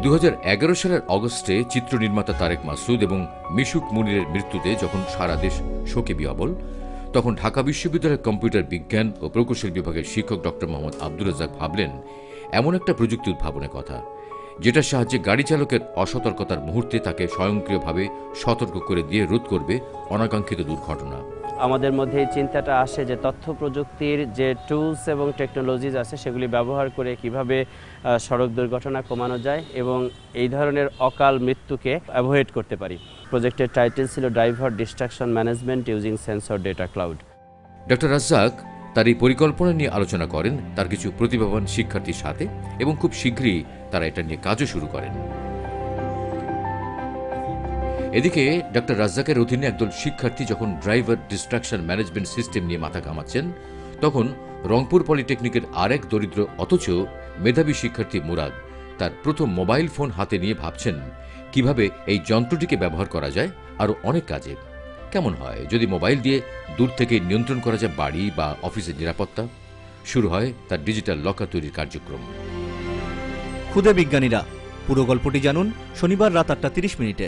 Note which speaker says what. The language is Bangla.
Speaker 1: 2011 সালের অগস্টে চিত্রনির্মাতা তারেক মাসুদ এবং মিশুক মুনিরের মৃত্যুতে যখন সারা দেশ শোকে বিহ্বল, তখন ঢাকা বিশ্ববিদ্যালয়ের কম্পিউটার বিজ্ঞান ও প্রকৌশল বিভাগের শিক্ষক ডক্টর মোহাম্মদ আব্দুর রাজ্জাক ভাবলেন এমন একটা প্রযুক্তি উদ্ভাবনের কথা, যেটার সাহায্যে গাড়ি চালকের অসতর্কতার মুহূর্তে তাকে স্বয়ংক্রিয়ভাবে সতর্ক করে দিয়ে রোধ করবে অনাকাঙ্ক্ষিত দুর্ঘটনা।
Speaker 2: আমাদের মধ্যে এই চিন্তাটা আসে যে তথ্য প্রযুক্তির যে টুলস এবং টেকনোলজিজ আছে সেগুলি ব্যবহার করে কিভাবে সড়ক দুর্ঘটনা কমানো যায় এবং এই ধরনের অকাল মৃত্যুকে অ্যাভয়েড করতে পারি। প্রজেক্টের টাইটেল ছিল driver distraction management using sensor data cloud.
Speaker 1: Doctor Razzak তার এই পরিকল্পনা নিয়ে আলোচনা করেন তার কিছু প্রতিভাবান শিক্ষার্থীর সাথে এবং খুব শীঘ্রই তারা এটা নিয়ে কাজও শুরু করেন। এদিকে ডক্টর রাজ্জাকের অধীনে একদল শিক্ষার্থী যখন ড্রাইভার ডিস্ট্রাকশন ম্যানেজমেন্ট সিস্টেম নিয়ে মাথা ঘামাচ্ছেন, তখন রংপুর পলিটেকনিকের আরেক দরিদ্র অথচ মেধাবী শিক্ষার্থী মুরাদ তার প্রথম মোবাইল ফোন হাতে নিয়ে ভাবছেন কিভাবে এই যন্ত্রটিকে ব্যবহার করা যায় আরও অনেক কাজে। কেমন হয় যদি মোবাইল দিয়ে দূর থেকে নিয়ন্ত্রণ করা যায় বাড়ি বা অফিসের নিরাপত্তা। শুরু হয় তার ডিজিটাল লকার তৈরির কার্যক্রম।
Speaker 3: ক্ষুদে বিজ্ঞানীরা, পুরো গল্পটি জানুন শনিবার রাত 8টা 30 মিনিটে।